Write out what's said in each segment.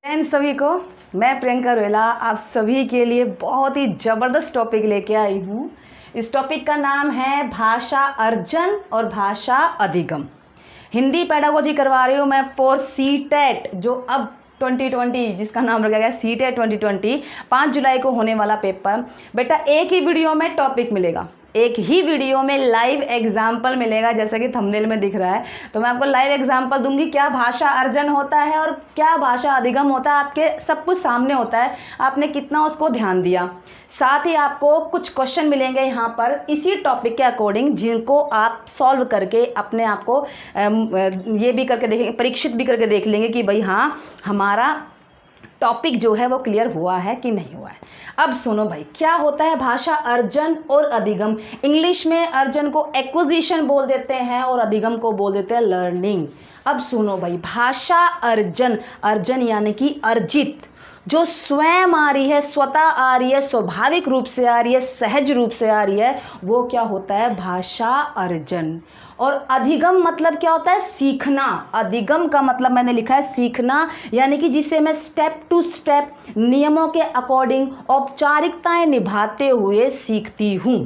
सभी को मैं प्रियंका रोयला आप सभी के लिए बहुत ही ज़बरदस्त टॉपिक लेके आई हूँ। इस टॉपिक का नाम है भाषा अर्जन और भाषा अधिगम। हिंदी पेडागोजी करवा रही हूँ मैं फॉर सीटेट, जो अब 2020 जिसका नाम रखा गया सीटेट 2020 5 जुलाई को होने वाला पेपर। बेटा एक ही वीडियो में टॉपिक मिलेगा, एक ही वीडियो में लाइव एग्जाम्पल मिलेगा, जैसा कि थंबनेल में दिख रहा है। तो मैं आपको लाइव एग्जाम्पल दूंगी, क्या भाषा अर्जन होता है और क्या भाषा अधिगम होता है। आपके सब कुछ सामने होता है, आपने कितना उसको ध्यान दिया। साथ ही आपको कुछ क्वेश्चन मिलेंगे यहाँ पर इसी टॉपिक के अकॉर्डिंग, जिनको आप सॉल्व करके अपने आप को ये भी करके देखेंगे, परीक्षित भी करके देख लेंगे कि भाई हाँ हमारा टॉपिक जो है वो क्लियर हुआ है कि नहीं हुआ है। अब सुनो भाई, क्या होता है भाषा अर्जन और अधिगम। इंग्लिश में अर्जन को एक्विजिशन बोल देते हैं और अधिगम को बोल देते हैं लर्निंग। अब सुनो भाई, भाषा अर्जन, अर्जन यानी कि अर्जित, जो स्वयं आ रही है, स्वतः आ रही है, स्वाभाविक रूप से आ रही है, सहज रूप से आ रही है, वो क्या होता है भाषा अर्जन। और अधिगम मतलब क्या होता है सीखना। अधिगम का मतलब मैंने लिखा है सीखना, यानी कि जिसे मैं स्टेप टू स्टेप नियमों के अकॉर्डिंग औपचारिकताएं निभाते हुए सीखती हूँ।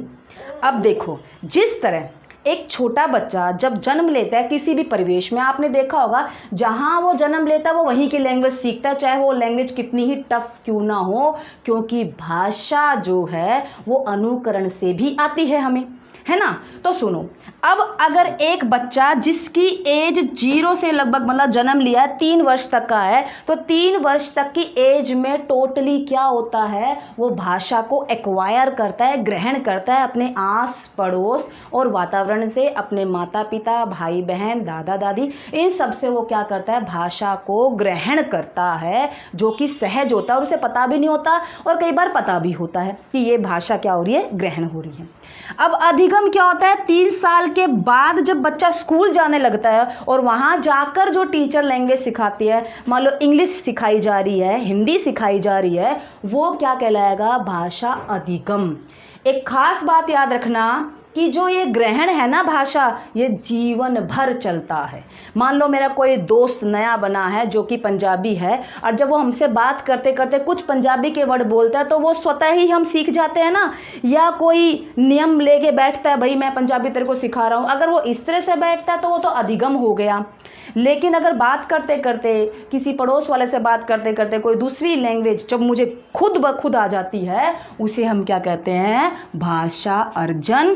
अब देखो, जिस तरह एक छोटा बच्चा जब जन्म लेता है किसी भी परिवेश में, आपने देखा होगा जहाँ वो जन्म लेता है वो वहीं की लैंग्वेज सीखता है, चाहे वो लैंग्वेज कितनी ही टफ क्यों ना हो, क्योंकि भाषा जो है वो अनुकरण से भी आती है हमें, है ना। तो सुनो, अब अगर एक बच्चा जिसकी एज 0 से लगभग मतलब जन्म लिया है 3 वर्ष तक का है, तो 3 वर्ष तक की एज में टोटली क्या होता है, वो भाषा को एक्वायर करता है, ग्रहण करता है अपने आस पड़ोस और वातावरण से, अपने माता पिता, भाई बहन, दादा दादी, इन सब से वो क्या करता है भाषा को ग्रहण करता है, जो कि सहज होता है और उसे पता भी नहीं होता, और कई बार पता भी होता है कि ये भाषा क्या हो रही है, ग्रहण हो रही है। अब अधिगम क्या होता है, 3 साल के बाद जब बच्चा स्कूल जाने लगता है और वहाँ जाकर जो टीचर लैंग्वेज सिखाती है, मान लो इंग्लिश सिखाई जा रही है, हिंदी सिखाई जा रही है, वो क्या कहलाएगा भाषा अधिगम। एक खास बात याद रखना कि जो ये ग्रहण है ना भाषा, ये जीवन भर चलता है। मान लो मेरा कोई दोस्त नया बना है जो कि पंजाबी है, और जब वो हमसे बात करते करते कुछ पंजाबी के वर्ड बोलता है तो वो स्वतः ही हम सीख जाते हैं ना। या कोई नियम लेके बैठता है, भाई मैं पंजाबी तेरे को सिखा रहा हूँ, अगर वो इस तरह से बैठता है तो वो तो अधिगम हो गया। लेकिन अगर बात करते करते, किसी पड़ोस वाले से बात करते करते कोई दूसरी लैंग्वेज जब मुझे खुद ब खुद आ जाती है, उसे हम क्या कहते हैं भाषा अर्जन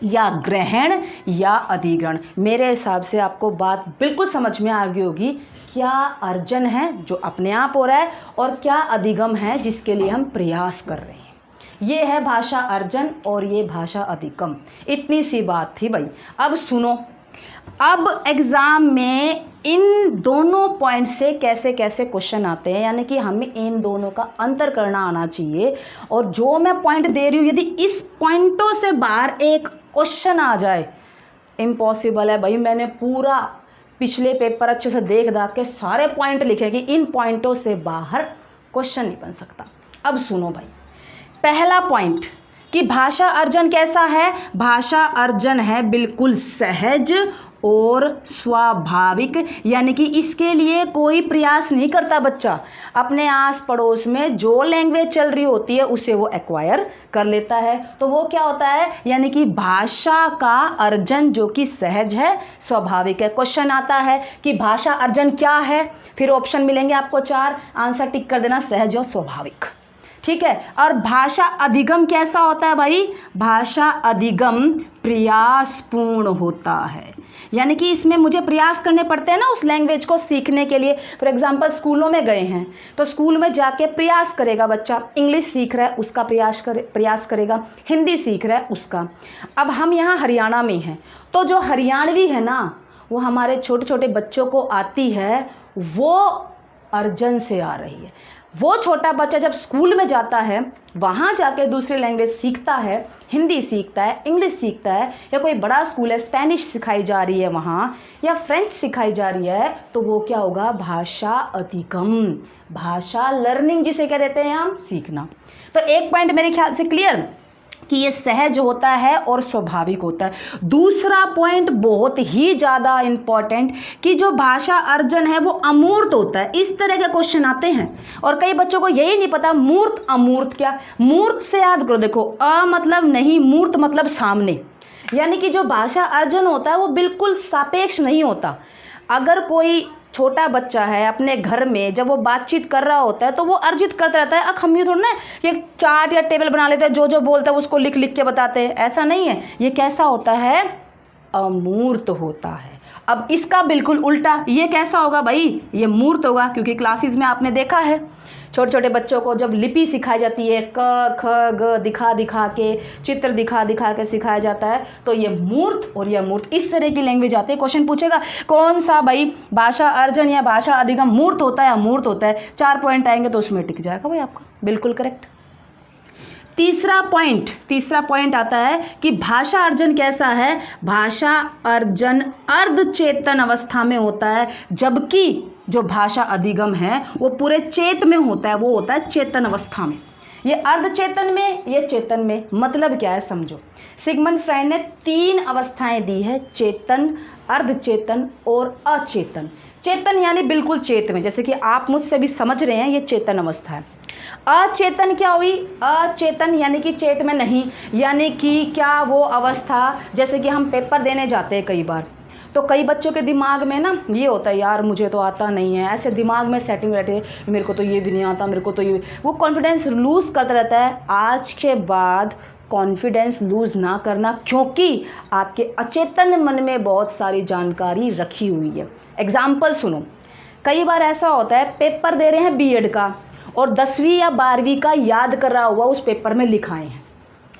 या ग्रहण या अधिग्रहण। मेरे हिसाब से आपको बात बिल्कुल समझ में आ गई होगी, क्या अर्जन है जो अपने आप हो रहा है और क्या अधिगम है जिसके लिए हम प्रयास कर रहे हैं। ये है भाषा अर्जन और ये भाषा अधिगम। इतनी सी बात थी भाई। अब सुनो, अब एग्ज़ाम में इन दोनों पॉइंट से कैसे कैसे क्वेश्चन आते हैं, यानी कि हमें इन दोनों का अंतर करना आना चाहिए। और जो मैं पॉइंट दे रही हूँ, यदि इस पॉइंटों से बाहर एक क्वेश्चन आ जाए, इम्पॉसिबल है भाई। मैंने पूरा पिछले पेपर अच्छे से देख दाख के सारे पॉइंट लिखे कि इन पॉइंटों से बाहर क्वेश्चन नहीं बन सकता। अब सुनो भाई, पहला पॉइंट कि भाषा अर्जन कैसा है। भाषा अर्जन है बिल्कुल सहज और स्वाभाविक, यानी कि इसके लिए कोई प्रयास नहीं करता बच्चा। अपने आस पड़ोस में जो लैंग्वेज चल रही होती है उसे वो एक्वायर कर लेता है। तो वो क्या होता है, यानी कि भाषा का अर्जन जो कि सहज है, स्वाभाविक है। क्वेश्चन आता है कि भाषा अर्जन क्या है, फिर ऑप्शन मिलेंगे आपको 4, आंसर टिक कर देना, सहज और स्वाभाविक, ठीक है। और भाषा अधिगम कैसा होता है भाई, भाषा अधिगम प्रयासपूर्ण होता है, यानी कि इसमें मुझे प्रयास करने पड़ते हैं ना उस लैंग्वेज को सीखने के लिए। फॉर एग्जांपल स्कूलों में गए हैं तो स्कूल में जाके प्रयास करेगा बच्चा, इंग्लिश सीख रहा है उसका प्रयास करेगा, हिंदी सीख रहा है उसका। अब हम यहाँ हरियाणा में हैं, तो जो हरियाणवी है ना वो हमारे छोटे छोटे बच्चों को आती है, वो अर्जन से आ रही है। वो छोटा बच्चा जब स्कूल में जाता है, वहाँ जाके दूसरी लैंग्वेज सीखता है, हिंदी सीखता है, इंग्लिश सीखता है, या कोई बड़ा स्कूल है स्पेनिश सिखाई जा रही है वहाँ, या फ्रेंच सिखाई जा रही है, तो वो क्या होगा भाषा अधिगम, भाषा लर्निंग जिसे कह देते हैं हम, सीखना। तो एक पॉइंट मेरे ख्याल से क्लियर कि ये सहज होता है और स्वाभाविक होता है। दूसरा पॉइंट बहुत ही ज़्यादा इम्पॉर्टेंट कि जो भाषा अर्जन है वो अमूर्त होता है। इस तरह के क्वेश्चन आते हैं और कई बच्चों को यही नहीं पता मूर्त अमूर्त क्या। मूर्त से याद करो, देखो अ मतलब नहीं, मूर्त मतलब सामने, यानी कि जो भाषा अर्जन होता है वो बिल्कुल सापेक्ष नहीं होता। अगर कोई छोटा बच्चा है अपने घर में, जब वो बातचीत कर रहा होता है तो वो अर्जित करता रहता है। अब हम ये थोड़ा ना कि एक चार्ट या टेबल बना लेते हैं, जो जो बोलता है उसको लिख लिख के बताते हैं, ऐसा नहीं है। ये कैसा होता है? अमूर्त होता है। अब इसका बिल्कुल उल्टा ये कैसा होगा भाई? ये मूर्त होगा, क्योंकि क्लासेस में आपने देखा है छोटे छोटे बच्चों को जब लिपि सिखाई जाती है, क ख ग दिखा दिखा के, चित्र दिखा दिखा के सिखाया जाता है, तो ये मूर्त और ये अमूर्त इस तरह की लैंग्वेज आती है। क्वेश्चन पूछेगा कौन सा भाई भाषा अर्जन या भाषा अधिगम मूर्त होता है अमूर्त होता है, 4 पॉइंट आएंगे तो उसमें टिक जाएगा भाई आपका, बिल्कुल करेक्ट। तीसरा पॉइंट आता है कि भाषा अर्जन कैसा है? भाषा अर्जन अर्धचेतन अवस्था में होता है, जबकि जो भाषा अधिगम है वो पूरे चेत में होता है, वो होता है चेतन अवस्था में। ये अर्धचेतन में, ये चेतन में, मतलब क्या है समझो। सिगमंड फ्राइड ने 3 अवस्थाएं दी है, चेतन, अर्धचेतन और अचेतन। चेतन यानी बिल्कुल चेत में, जैसे कि आप मुझसे भी समझ रहे हैं, ये चेतन अवस्था है। अचेतन क्या हुई? अचेतन यानी कि चेत में नहीं, यानी कि क्या वो अवस्था, जैसे कि हम पेपर देने जाते हैं कई बार, तो कई बच्चों के दिमाग में ना ये होता है, यार मुझे तो आता नहीं है, ऐसे दिमाग में सेटिंग रहती है, मेरे को तो ये भी नहीं आता, मेरे को तो ये, वो कॉन्फिडेंस लूज़ करता रहता है। आज के बाद कॉन्फिडेंस लूज़ ना करना, क्योंकि आपके अचेतन मन में बहुत सारी जानकारी रखी हुई है। एग्जाम्पल सुनो, कई बार ऐसा होता है पेपर दे रहे हैं बीएड का और 10वीं या 12वीं का याद कर रहा हुआ उस पेपर में लिखाए हैं।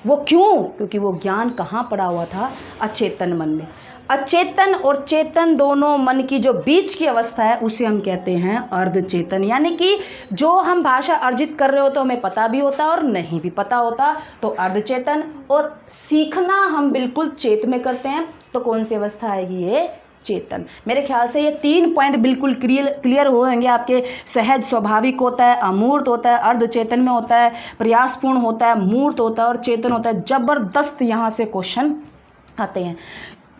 वो क्यों? क्योंकि वो ज्ञान कहाँ पड़ा हुआ था? अचेतन मन में। अचेतन और चेतन दोनों मन की जो बीच की अवस्था है उसे हम कहते हैं अर्धचेतन, यानी कि जो हम भाषा अर्जित कर रहे हो तो हमें पता भी होता और नहीं भी पता होता, तो अर्धचेतन। और सीखना हम बिल्कुल चेत में करते हैं, तो कौन सी अवस्था आएगी? ये चेतन। मेरे ख्याल से ये 3 पॉइंट बिल्कुल क्लियर होंगे आपके। सहज स्वाभाविक होता है, अमूर्त होता है, अर्धचेतन में होता है, प्रयासपूर्ण होता है, मूर्त होता है और चेतन होता है। जबरदस्त यहाँ से क्वेश्चन आते हैं।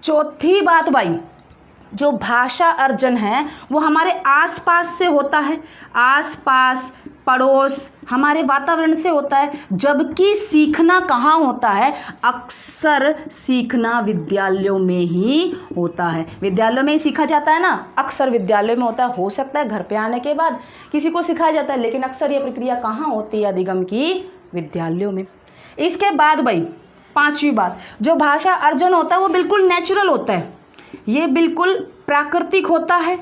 चौथी बात भाई, जो भाषा अर्जन है वो हमारे आसपास से होता है, आसपास, पड़ोस, हमारे वातावरण से होता है, जबकि सीखना कहाँ होता है? अक्सर सीखना विद्यालयों में ही होता है। विद्यालयों में ही सीखा जाता है ना, अक्सर विद्यालयों में होता है। हो सकता है घर पे आने के बाद किसी को सिखाया जाता है, लेकिन अक्सर ये प्रक्रिया कहाँ होती है अधिगम की? विद्यालयों में। इसके बाद भाई 5वीं बात, जो भाषा अर्जन होता है वो बिल्कुल नेचुरल होता है, ये बिल्कुल प्राकृतिक होता है,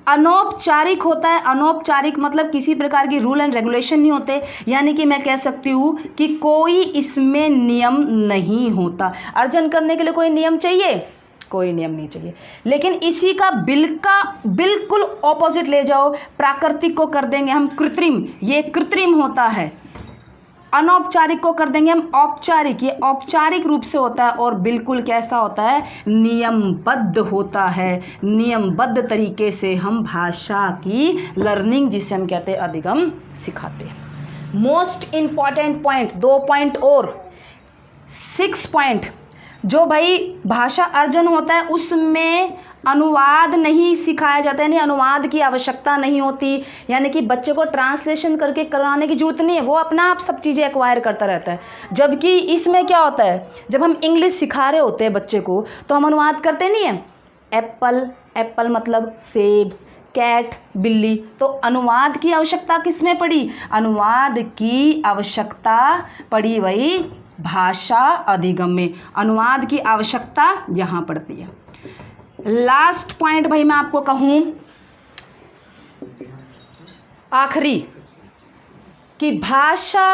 अनौपचारिक होता है। अनौपचारिक मतलब किसी प्रकार की रूल एंड रेगुलेशन नहीं होते, यानी कि मैं कह सकती हूँ कि कोई इसमें नियम नहीं होता। अर्जन करने के लिए कोई नियम चाहिए? कोई नियम नहीं चाहिए। लेकिन इसी का बिल्कुल ऑपोजिट ले जाओ, प्राकृतिक को कर देंगे हम कृत्रिम, ये कृत्रिम होता है। अनौपचारिक को कर देंगे हम औपचारिक, ये औपचारिक रूप से होता है और बिल्कुल कैसा होता है? नियमबद्ध होता है। नियमबद्ध तरीके से हम भाषा की लर्निंग, जिसे हम कहते हैं अधिगम, सिखाते हैं। मोस्ट इम्पॉर्टेंट पॉइंट, 2 पॉइंट और 6 पॉइंट, जो भाई भाषा अर्जन होता है उसमें अनुवाद नहीं सिखाया जाता है, यानी अनुवाद की आवश्यकता नहीं होती, यानी कि बच्चे को ट्रांसलेशन करके कराने की जरूरत नहीं है, वो अपना आप सब चीज़ें एक्वायर करता रहता है। जबकि इसमें क्या होता है, जब हम इंग्लिश सिखा रहे होते हैं बच्चे को तो हम अनुवाद करते नहीं हैं। एप्पल मतलब सेब, कैट बिल्ली, तो अनुवाद की आवश्यकता किस में पड़ी? अनुवाद की आवश्यकता पड़ी वही भाषा अधिगम में। अनुवाद की आवश्यकता यहाँ पड़ती है। लास्ट पॉइंट भाई मैं आपको कहूँ, आखिरी, कि भाषा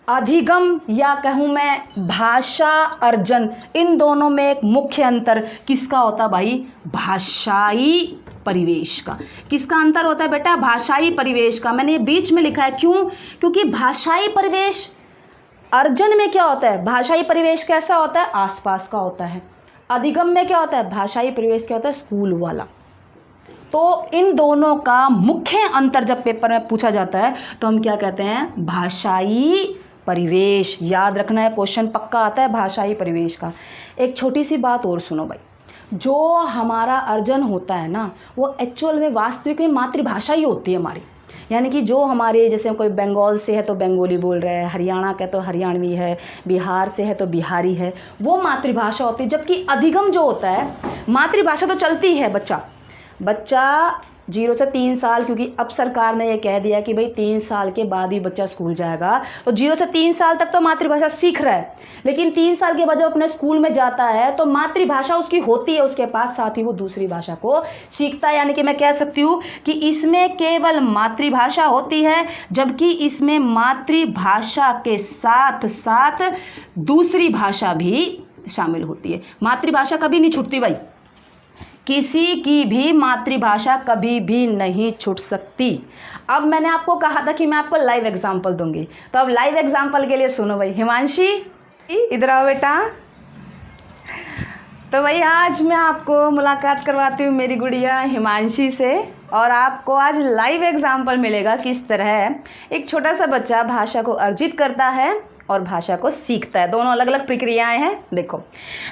अधिगम या कहूँ मैं भाषा अर्जन, इन दोनों में एक मुख्य अंतर किसका होता है भाई? भाषाई परिवेश का। किसका अंतर होता है बेटा? भाषाई परिवेश का। मैंने ये बीच में लिखा है, क्यों? क्योंकि भाषाई परिवेश अर्जन में क्या होता है? भाषाई परिवेश कैसा होता है? आसपास का होता है। अधिगम में क्या होता है? भाषाई परिवेश क्या होता है? स्कूल वाला। तो इन दोनों का मुख्य अंतर जब पेपर में पूछा जाता है तो हम क्या कहते हैं? भाषाई परिवेश। याद रखना है, क्वेश्चन पक्का आता है भाषाई परिवेश का। एक छोटी सी बात और सुनो भाई, जो हमारा अर्जन होता है ना, वो एक्चुअल में वास्तविक में मातृभाषा ही होती है हमारी। यानी कि जो हमारे, जैसे कोई बंगाल से है तो बंगाली बोल रहा है, हरियाणा का तो हरियाणवी है, बिहार से है तो बिहारी है, वो मातृभाषा होती है। जबकि अधिगम जो होता है, मातृभाषा तो चलती है बच्चा 0 से 3 साल, क्योंकि अब सरकार ने ये कह दिया कि भाई 3 साल के बाद ही बच्चा स्कूल जाएगा, तो 0 से 3 साल तक तो मातृभाषा सीख रहा है। लेकिन 3 साल के बाद जब अपने स्कूल में जाता है तो मातृभाषा उसकी होती है उसके पास, साथ ही वो दूसरी भाषा को सीखता है। यानी कि मैं कह सकती हूँ कि इसमें केवल मातृभाषा होती है, जबकि इसमें मातृभाषा के साथ साथ दूसरी भाषा भी शामिल होती है। मातृभाषा कभी नहीं छूटती भाई, किसी की भी मातृभाषा कभी भी नहीं छूट सकती। अब मैंने आपको कहा था कि मैं आपको लाइव एग्जांपल दूंगी, तो अब लाइव एग्जांपल के लिए सुनो भाई। हिमांशी इधर आओ बेटा। तो भाई आज मैं आपको मुलाकात करवाती हूँ मेरी गुड़िया हिमांशी से, और आपको आज लाइव एग्जांपल मिलेगा किस तरह एक छोटा सा बच्चा भाषा को अर्जित करता है और भाषा को सीखता है। दोनों अलग अलग प्रक्रियाएं हैं। देखो,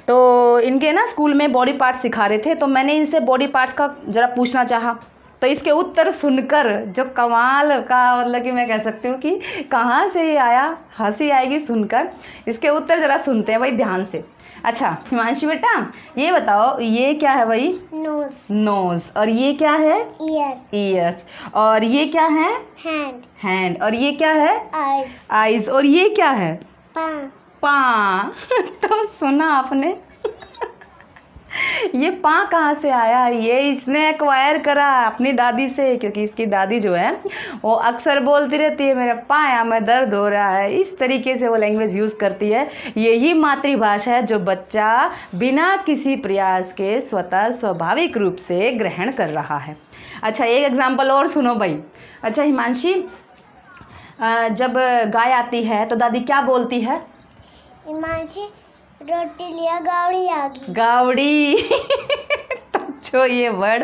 तो इनके ना स्कूल में बॉडी पार्ट्स सिखा रहे थे, तो मैंने इनसे बॉडी पार्ट्स का ज़रा पूछना चाहा, तो इसके उत्तर सुनकर जो कमाल का, मतलब कि मैं कह सकती हूँ कि कहाँ से ये आया, हंसी आएगी सुनकर। इसके उत्तर ज़रा सुनते हैं भाई ध्यान से। अच्छा हिमांशी बेटा, ये बताओ ये क्या है भाई? नोज। नोज। और ये क्या है? ईयर। ईयर्स। और ये क्या है? हैंड। हैंड। और ये क्या है? आईज। आईज। और ये क्या है? पाँ। पाँ। तो सुना आपने? ये पाँ कहाँ से आया? ये इसने एक्वायर करा अपनी दादी से, क्योंकि इसकी दादी जो है वो अक्सर बोलती रहती है मेरे पाया में दर्द हो रहा है। इस तरीके से वो लैंग्वेज यूज़ करती है। यही मातृभाषा है जो बच्चा बिना किसी प्रयास के स्वतः स्वाभाविक रूप से ग्रहण कर रहा है। अच्छा एक एग्जाम्पल और सुनो भाई। अच्छा हिमांशी, जब गाय आती है तो दादी क्या बोलती है? हिमांशी रोटी लिया, गावड़ी आ गई। गावड़ी। तो जो ये वर्ड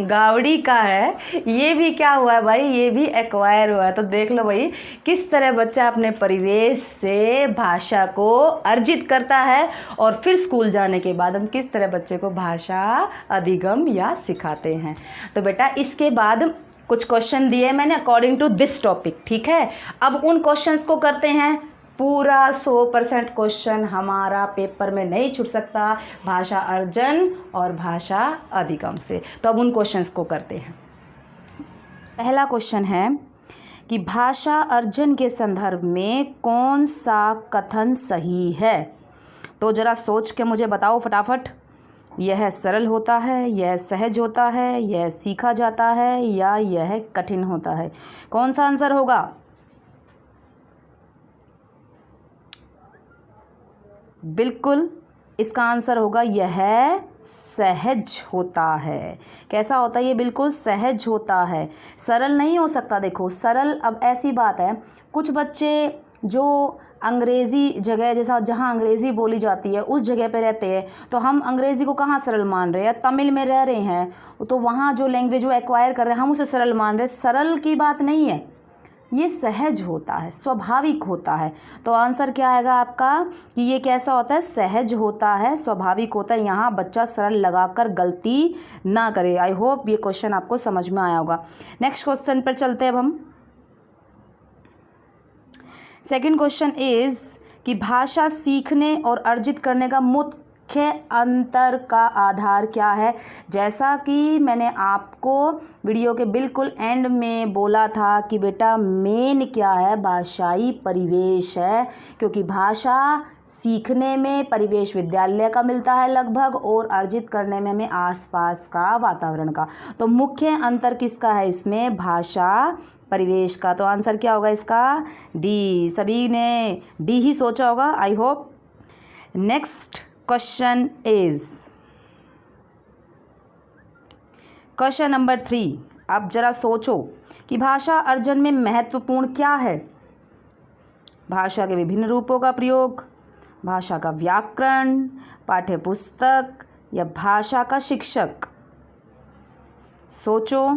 गावड़ी का है, ये भी क्या हुआ है भाई? ये भी एक्वायर हुआ है। तो देख लो भाई किस तरह बच्चा अपने परिवेश से भाषा को अर्जित करता है, और फिर स्कूल जाने के बाद हम किस तरह बच्चे को भाषा अधिगम या सिखाते हैं। तो बेटा इसके बाद कुछ क्वेश्चन दिए मैंने अकॉर्डिंग टू दिस टॉपिक, ठीक है। अब उन क्वेश्चंस को करते हैं। पूरा 100% क्वेश्चन हमारा पेपर में नहीं छूट सकता भाषा अर्जन और भाषा अधिगम से। तो अब उन क्वेश्चंस को करते हैं। पहला क्वेश्चन है कि भाषा अर्जन के संदर्भ में कौन सा कथन सही है? तो ज़रा सोच के मुझे बताओ फटाफट। यह सरल होता है, यह सहज होता है, यह सीखा जाता है, या यह कठिन होता है? कौन सा आंसर होगा? बिल्कुल इसका आंसर होगा यह सहज होता है। कैसा होता है ये? बिल्कुल सहज होता है, सरल नहीं हो सकता। देखो सरल, अब ऐसी बात है कुछ बच्चे जो अंग्रेज़ी जगह, जैसा जहाँ अंग्रेज़ी बोली जाती है उस जगह पे रहते हैं, तो हम अंग्रेज़ी को कहाँ सरल मान रहे हैं? तमिल में रह रहे हैं तो वहाँ जो लैंग्वेज वो एक्वायर कर रहे हैं हम उसे सरल मान रहे हैं। सरल की बात नहीं है, ये सहज होता है, स्वाभाविक होता है। तो आंसर क्या आएगा आपका कि ये कैसा होता है? सहज होता है, स्वाभाविक होता है। यहाँ बच्चा सरल लगाकर गलती ना करे। आई होप ये क्वेश्चन आपको समझ में आया होगा। नेक्स्ट क्वेश्चन पर चलते हैं अब हम। सेकंड क्वेश्चन इज कि भाषा सीखने और अर्जित करने का मुख्य अंतर का आधार क्या है? जैसा कि मैंने आपको वीडियो के बिल्कुल एंड में बोला था कि बेटा मेन क्या है? भाषाई परिवेश है, क्योंकि भाषा सीखने में परिवेश विद्यालय का मिलता है लगभग, और अर्जित करने में हमें आसपास का वातावरण का। तो मुख्य अंतर किसका है इसमें? भाषा परिवेश का। तो आंसर क्या होगा इसका? डी। सभी ने डी ही सोचा होगा, I hope. Next question is question number 3। अब जरा सोचो कि भाषा अर्जन में महत्वपूर्ण क्या है? भाषा के विभिन्न रूपों का प्रयोग, भाषा का व्याकरण, पाठ्यपुस्तक, या भाषा का शिक्षक? सोचो,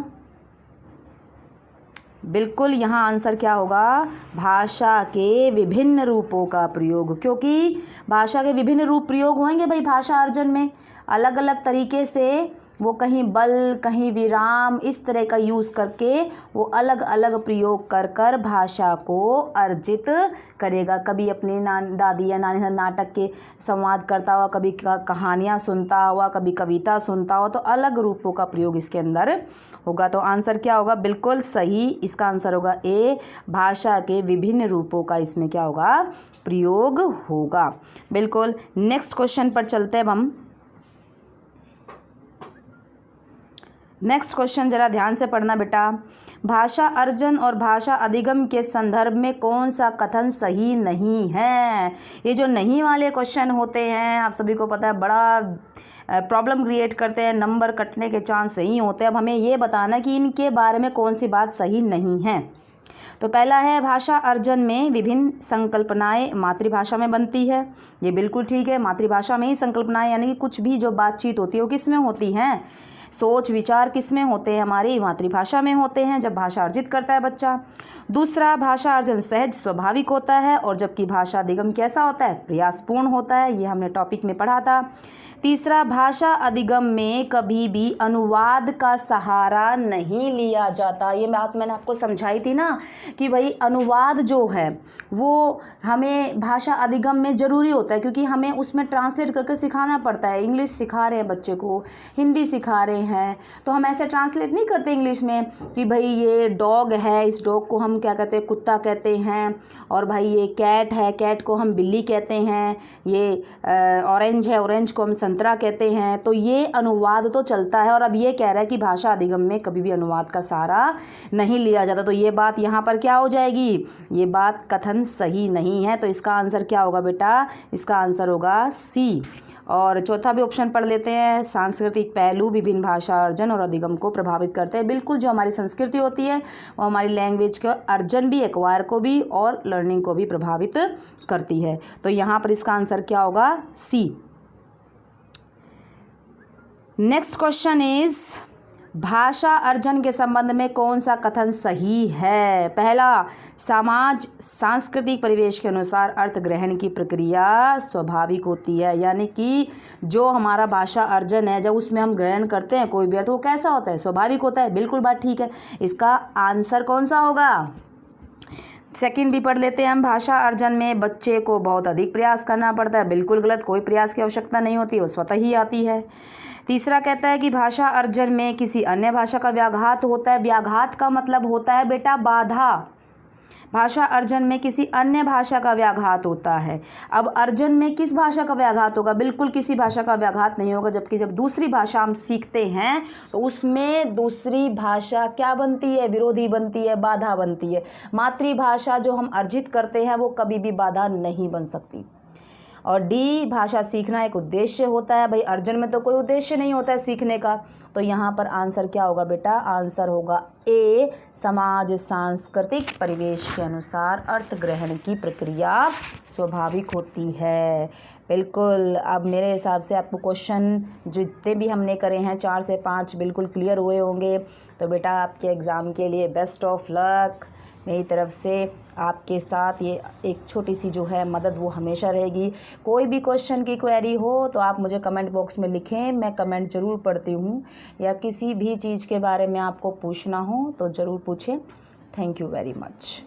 बिल्कुल यहाँ आंसर क्या होगा, भाषा के विभिन्न रूपों का प्रयोग, क्योंकि भाषा के विभिन्न रूप प्रयोग होंगे भाई भाषा अर्जन में, अलग अलग तरीके से वो कहीं बल कहीं विराम इस तरह का यूज़ करके वो अलग अलग प्रयोग कर कर भाषा को अर्जित करेगा। कभी अपनी दादी या नानी से नाटक के संवाद करता हुआ, कभी कहानियाँ सुनता हुआ, कभी कविता सुनता हुआ, तो अलग रूपों का प्रयोग इसके अंदर होगा। तो आंसर क्या होगा, बिल्कुल सही इसका आंसर होगा ए, भाषा के विभिन्न रूपों का इसमें क्या होगा, प्रयोग होगा। बिल्कुल। नेक्स्ट क्वेश्चन पर चलते हैं अब हम। नेक्स्ट क्वेश्चन जरा ध्यान से पढ़ना बेटा। भाषा अर्जन और भाषा अधिगम के संदर्भ में कौन सा कथन सही नहीं है। ये जो नहीं वाले क्वेश्चन होते हैं आप सभी को पता है बड़ा प्रॉब्लम क्रिएट करते हैं, नंबर कटने के चांस सही होते हैं। अब हमें ये बताना कि इनके बारे में कौन सी बात सही नहीं है। तो पहला है भाषा अर्जन में विभिन्न संकल्पनाएं मातृभाषा में बनती है। ये बिल्कुल ठीक है, मातृभाषा में ही संकल्पनाएं यानी कि कुछ भी जो बातचीत होती है वो किस में होती हैं, सोच विचार किस में होते हैं, हमारी मातृभाषा में होते हैं जब भाषा अर्जित करता है बच्चा। दूसरा, भाषा अर्जन सहज स्वाभाविक होता है, और जबकि भाषा अधिगम कैसा होता है, प्रयासपूर्ण होता है। ये हमने टॉपिक में पढ़ा था। तीसरा, भाषा अधिगम में कभी भी अनुवाद का सहारा नहीं लिया जाता। ये बात मैंने आपको समझाई थी ना कि भाई अनुवाद जो है वो हमें भाषा अधिगम में ज़रूरी होता है, क्योंकि हमें उसमें ट्रांसलेट करके सिखाना पड़ता है। इंग्लिश सिखा रहे हैं बच्चे को, हिंदी सिखा रहे हैं, तो हम ऐसे ट्रांसलेट नहीं करते इंग्लिश में कि भाई ये डॉग है, इस डॉग को हम क्या कहते हैं, कुत्ता कहते हैं, और भाई ये कैट है, कैट को हम बिल्ली कहते हैं, ये ऑरेंज है, ऑरेंज को हम संतरा कहते हैं। तो ये अनुवाद तो चलता है, और अब ये कह रहा है कि भाषा अधिगम में कभी भी अनुवाद का सहारा नहीं लिया जाता। तो ये बात यहाँ पर क्या हो जाएगी, ये बात कथन सही नहीं है। तो इसका आंसर क्या होगा बेटा, इसका आंसर होगा सी। और चौथा भी ऑप्शन पढ़ लेते हैं। सांस्कृतिक पहलू विभिन्न भाषा अर्जन और अधिगम को प्रभावित करते हैं। बिल्कुल, जो हमारी संस्कृति होती है वो हमारी लैंग्वेज के अर्जन भी, एक्वायर को भी और लर्निंग को भी प्रभावित करती है। तो यहाँ पर इसका आंसर क्या होगा, सी। नेक्स्ट क्वेश्चन इज भाषा अर्जन के संबंध में कौन सा कथन सही है। पहला, समाज सांस्कृतिक परिवेश के अनुसार अर्थ ग्रहण की प्रक्रिया स्वाभाविक होती है, यानी कि जो हमारा भाषा अर्जन है जब उसमें हम ग्रहण करते हैं कोई भी अर्थ, वो कैसा होता है, स्वाभाविक होता है। बिल्कुल बात ठीक है। इसका आंसर कौन सा होगा, सेकंड भी पढ़ लेते हैं हम। भाषा अर्जन में बच्चे को बहुत अधिक प्रयास करना पड़ता है। बिल्कुल गलत, कोई प्रयास की आवश्यकता नहीं होती, वो स्वतः ही आती है। तीसरा कहता है कि भाषा अर्जन में किसी अन्य भाषा का व्याघात होता है। व्याघात का मतलब होता है बेटा बाधा। भाषा अर्जन में किसी अन्य भाषा का व्याघात होता है। अब अर्जन में किस भाषा का व्याघात होगा, बिल्कुल किसी भाषा का व्याघात नहीं होगा। जबकि जब दूसरी भाषा हम सीखते हैं तो उसमें दूसरी भाषा क्या बनती है, विरोधी बनती है, बाधा बनती है। मातृभाषा जो हम अर्जित करते हैं वो कभी भी बाधा नहीं बन सकती। और डी, भाषा सीखना एक उद्देश्य होता है। भाई अर्जन में तो कोई उद्देश्य नहीं होता है सीखने का। तो यहाँ पर आंसर क्या होगा बेटा, आंसर होगा ए, समाज सांस्कृतिक परिवेश के अनुसार अर्थ ग्रहण की प्रक्रिया स्वाभाविक होती है। बिल्कुल। अब मेरे हिसाब से आपको क्वेश्चन जितने भी हमने करे हैं 4 से 5 बिल्कुल क्लियर हुए होंगे। तो बेटा आपके एग्ज़ाम के लिए बेस्ट ऑफ लक। मेरी तरफ से आपके साथ ये एक छोटी सी जो है मदद वो हमेशा रहेगी। कोई भी क्वेश्चन की क्वेरी हो तो आप मुझे कमेंट बॉक्स में लिखें, मैं कमेंट ज़रूर पढ़ती हूँ। या किसी भी चीज़ के बारे में आपको पूछना हो तो ज़रूर पूछें। Thank you very much.